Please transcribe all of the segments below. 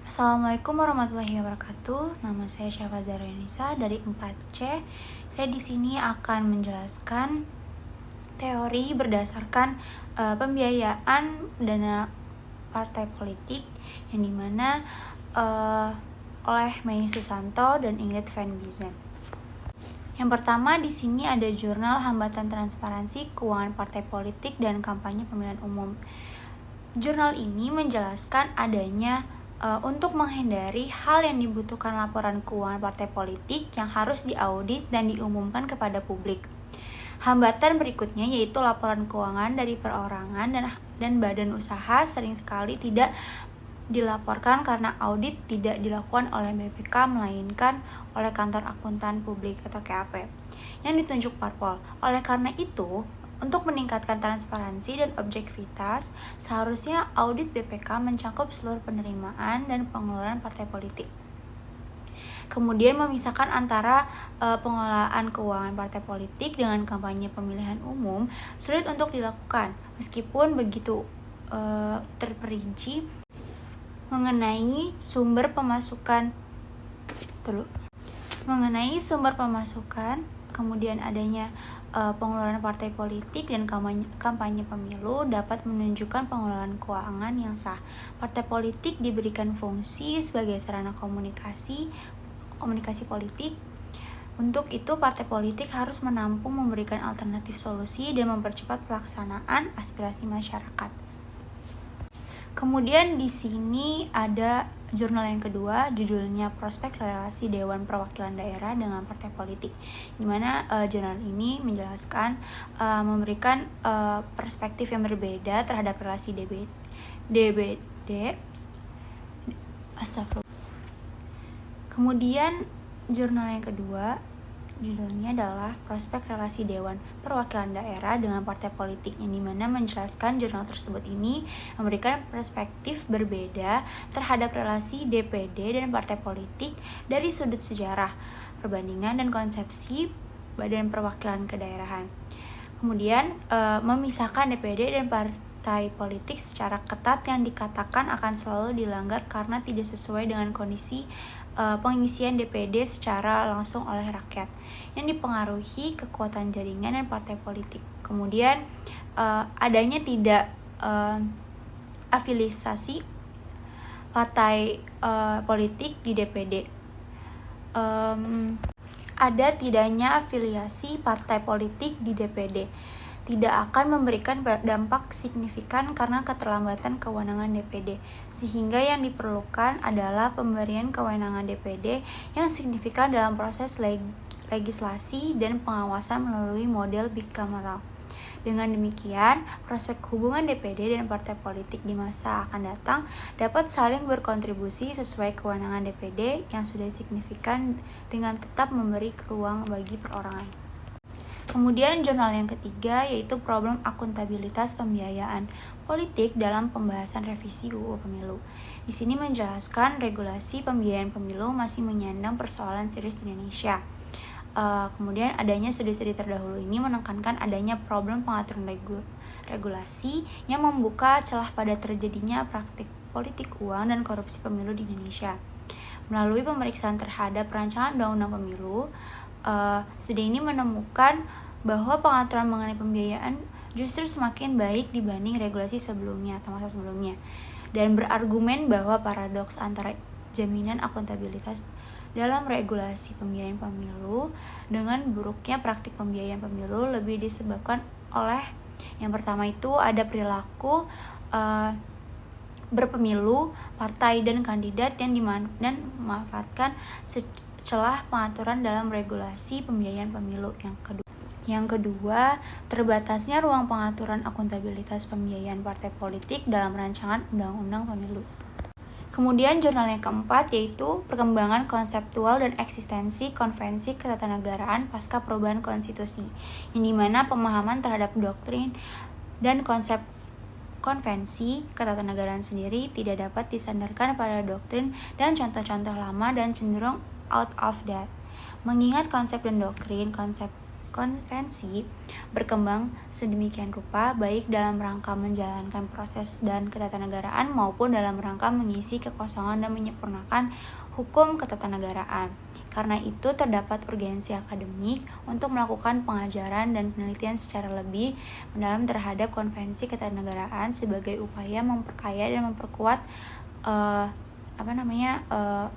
Assalamualaikum warahmatullahi wabarakatuh. Nama saya Syafa Zahranisa dari 4C. Saya di sini akan menjelaskan teori berdasarkan pembiayaan dana partai politik yang dimana oleh Mei Susanto dan Ingrid Van Buisen. Yang pertama di sini ada jurnal Hambatan Transparansi Keuangan Partai Politik dan Kampanye Pemilihan Umum. Jurnal ini menjelaskan adanya untuk menghindari hal yang dibutuhkan laporan keuangan partai politik yang harus diaudit dan diumumkan kepada publik. Hambatan berikutnya yaitu laporan keuangan dari perorangan dan badan usaha sering sekali tidak dilaporkan karena audit tidak dilakukan oleh BPK melainkan oleh Kantor Akuntan Publik atau KAP yang ditunjuk parpol. Oleh karena itu, untuk meningkatkan transparansi dan objektivitas, seharusnya audit BPK mencakup seluruh penerimaan dan pengeluaran partai politik. Kemudian memisahkan antara pengelolaan keuangan partai politik dengan kampanye pemilihan umum sulit untuk dilakukan, meskipun begitu terperinci mengenai sumber pemasukan, kemudian adanya pengeluaran partai politik dan kampanye pemilu dapat menunjukkan pengelolaan keuangan yang sah. Partai politik diberikan fungsi sebagai sarana komunikasi politik. Untuk itu, partai politik harus menampung, memberikan alternatif solusi, dan mempercepat pelaksanaan aspirasi masyarakat. Kemudian di sini ada jurnal yang kedua, judulnya Prospek Relasi Dewan Perwakilan Daerah dengan Partai Politik, di mana jurnal ini menjelaskan memberikan perspektif yang berbeda terhadap relasi DBD. Kemudian jurnal yang kedua judulnya adalah Prospek Relasi Dewan Perwakilan Daerah dengan Partai Politik, yang dimana menjelaskan jurnal tersebut ini memberikan perspektif berbeda terhadap relasi DPD dan partai politik dari sudut sejarah, perbandingan, dan konsepsi Badan Perwakilan Kedaerahan. Kemudian memisahkan DPD dan partai politik secara ketat yang dikatakan akan selalu dilanggar karena tidak sesuai dengan kondisi pengisian DPD secara langsung oleh rakyat yang dipengaruhi kekuatan jaringan dan partai politik. Kemudian adanya tidak afiliasi partai politik di DPD. Ada tidaknya afiliasi partai politik di DPD tidak akan memberikan dampak signifikan karena keterlambatan kewenangan DPD, sehingga yang diperlukan adalah pemberian kewenangan DPD yang signifikan dalam proses legislasi dan pengawasan melalui model bicameral. Dengan demikian, prospek hubungan DPD dan partai politik di masa akan datang dapat saling berkontribusi sesuai kewenangan DPD yang sudah signifikan dengan tetap memberi ruang bagi perorangan. Kemudian jurnal yang ketiga yaitu Problem Akuntabilitas Pembiayaan Politik dalam Pembahasan Revisi UU Pemilu. Di sini menjelaskan regulasi pembiayaan pemilu masih menyandang persoalan serius di Indonesia. Kemudian adanya studi-studi terdahulu ini menekankan adanya problem pengaturan regulasi yang membuka celah pada terjadinya praktik politik uang dan korupsi pemilu di Indonesia. Melalui pemeriksaan terhadap rancangan undang-undang pemilu, studi ini menemukan bahwa pengaturan mengenai pembiayaan justru semakin baik dibanding regulasi sebelumnya atau masa sebelumnya, dan berargumen bahwa paradoks antara jaminan akuntabilitas dalam regulasi pembiayaan pemilu dengan buruknya praktik pembiayaan pemilu lebih disebabkan oleh yang pertama itu ada perilaku berpemilu partai dan kandidat yang memanfaatkan celah pengaturan dalam regulasi pembiayaan pemilu. Yang kedua, terbatasnya ruang pengaturan akuntabilitas pembiayaan partai politik dalam rancangan undang-undang pemilu. Kemudian jurnal yang keempat yaitu Perkembangan Konseptual dan Eksistensi Konvensi Ketatanegaraan Pasca Perubahan Konstitusi, yang dimana pemahaman terhadap doktrin dan konsep konvensi ketatanegaraan sendiri tidak dapat disandarkan pada doktrin dan contoh-contoh lama dan cenderung out of date. Mengingat konsep dan doktrin konvensi berkembang sedemikian rupa baik dalam rangka menjalankan proses dan ketatanegaraan maupun dalam rangka mengisi kekosongan dan menyempurnakan hukum ketatanegaraan. Karena itu terdapat urgensi akademik untuk melakukan pengajaran dan penelitian secara lebih mendalam terhadap konvensi ketatanegaraan sebagai upaya memperkaya dan memperkuat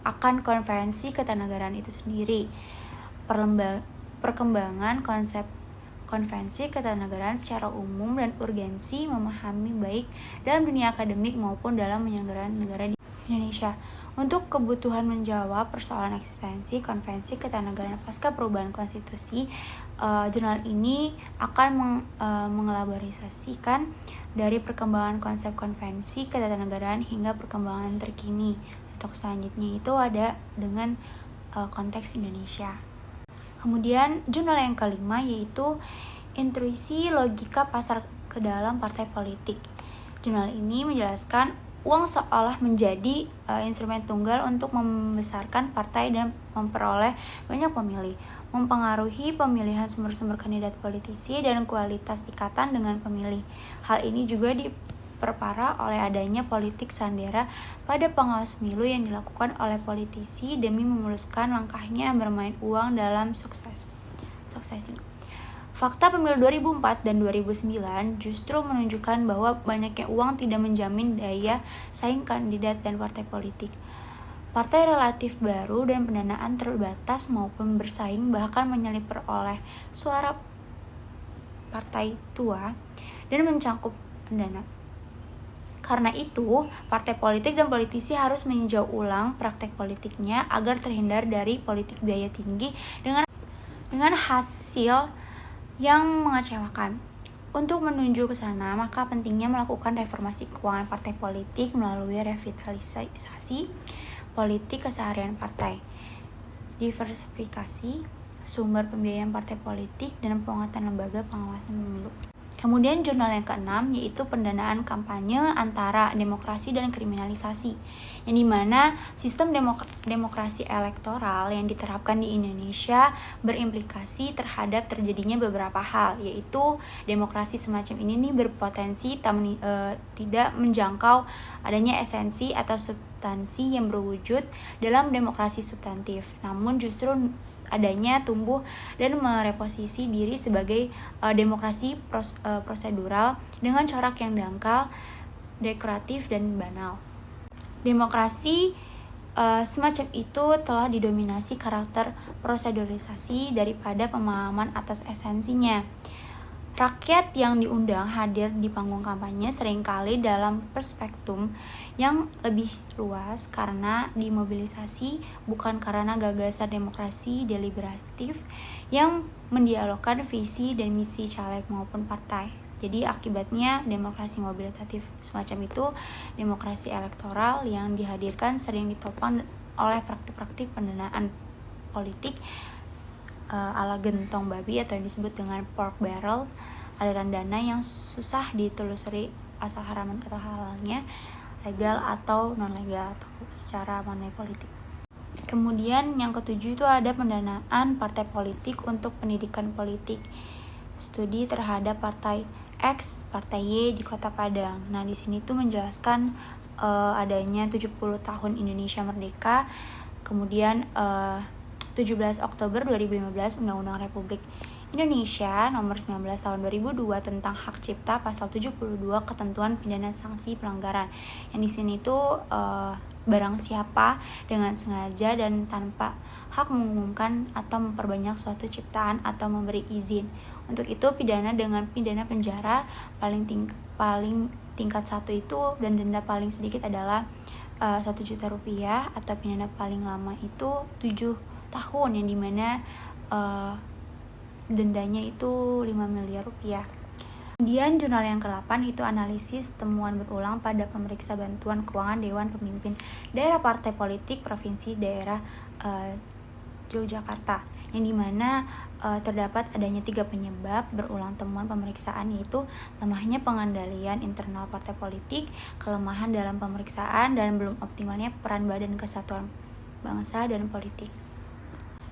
akan konvensi ketatanegaraan itu sendiri. Perkembangan konsep konvensi ketatanegaraan secara umum dan urgensi memahami baik dalam dunia akademik maupun dalam penyelenggaraan negara di Indonesia. Untuk kebutuhan menjawab persoalan eksistensi konvensi ketatanegaraan pasca perubahan konstitusi, jurnal ini akan mengelaborisasikan dari perkembangan konsep konvensi ketatanegaraan hingga perkembangan terkini. Untuk selanjutnya itu ada dengan konteks Indonesia. Kemudian jurnal yang kelima yaitu Intuisi Logika Pasar ke dalam Partai Politik. Jurnal ini menjelaskan uang seolah menjadi instrumen tunggal untuk membesarkan partai dan memperoleh banyak pemilih, mempengaruhi pemilihan sumber-sumber kandidat politisi dan kualitas ikatan dengan pemilih. Hal ini juga diperparah oleh adanya politik sandera pada pengawas pemilu yang dilakukan oleh politisi demi memuluskan langkahnya bermain uang dalam suksesi. Fakta pemilu 2004 dan 2009 justru menunjukkan bahwa banyaknya uang tidak menjamin daya saing kandidat dan partai politik. Partai relatif baru dan pendanaan terbatas maupun bersaing bahkan menyalip peroleh suara partai tua dan mencangkup pendana. Karena itu, partai politik dan politisi harus meninjau ulang praktek politiknya agar terhindar dari politik biaya tinggi dengan hasil yang mengecewakan. Untuk menuju ke sana, maka pentingnya melakukan reformasi keuangan partai politik melalui revitalisasi politik keseharian partai, diversifikasi sumber pembiayaan partai politik, dan penguatan lembaga pengawasan pemilu. Kemudian jurnal yang keenam yaitu pendanaan kampanye antara demokrasi dan kriminalisasi, yang dimana sistem demokrasi elektoral yang diterapkan di Indonesia berimplikasi terhadap terjadinya beberapa hal, yaitu demokrasi semacam ini berpotensi tidak menjangkau adanya esensi atau substansi yang berwujud dalam demokrasi substantif, namun justru adanya tumbuh dan mereposisi diri sebagai demokrasi prosedural dengan corak yang dangkal, dekoratif, dan banal. Demokrasi semacam itu telah didominasi karakter prosedurisasi daripada pemahaman atas esensinya. Rakyat yang diundang hadir di panggung kampanye seringkali dalam perspektum yang lebih luas karena dimobilisasi bukan karena gagasan demokrasi deliberatif yang mendialogkan visi dan misi caleg maupun partai. Jadi akibatnya demokrasi mobilitatif semacam itu, demokrasi elektoral yang dihadirkan sering ditopang oleh praktik-praktik pendanaan politik ala gentong babi atau yang disebut dengan pork barrel, aliran dana yang susah ditelusuri asal haraman atau halalnya, legal atau non legal atau secara money politik. Kemudian yang ketujuh itu ada pendanaan partai politik untuk pendidikan politik, studi terhadap partai X, partai Y di Kota Padang. Nah, di sini tuh menjelaskan adanya 70 tahun Indonesia Merdeka, kemudian 17 Oktober 2015 Undang-Undang Republik Indonesia Nomor 19 Tahun 2002 tentang Hak Cipta Pasal 72 Ketentuan Pidana Sanksi Pelanggaran. Yang di sini tuh barang siapa dengan sengaja dan tanpa hak mengumumkan atau memperbanyak suatu ciptaan atau memberi izin. Untuk itu pidana dengan pidana penjara paling tingkat 1 itu dan denda paling sedikit adalah 1 juta rupiah, atau pidana paling lama itu 7 tahun yang dimana dendanya itu 5 miliar rupiah. Kemudian jurnal yang ke-8 itu analisis temuan berulang pada pemeriksa bantuan keuangan Dewan Pemimpin Daerah Partai Politik Provinsi Daerah Yogyakarta, yang dimana terdapat adanya 3 penyebab berulang temuan pemeriksaan, yaitu lemahnya pengendalian internal partai politik, kelemahan dalam pemeriksaan, dan belum optimalnya peran Badan Kesatuan Bangsa dan Politik.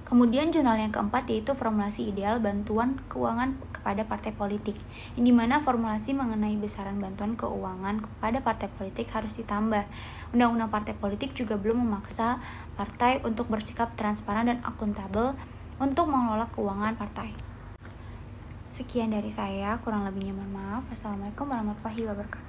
Kemudian jurnal yang keempat yaitu formulasi ideal bantuan keuangan kepada partai politik, yang dimana formulasi mengenai besaran bantuan keuangan kepada partai politik harus ditambah. Undang-undang partai politik juga belum memaksa partai untuk bersikap transparan dan akuntabel untuk mengelola keuangan partai. Sekian dari saya, kurang lebihnya mohon maaf. Wassalamualaikum warahmatullahi wabarakatuh.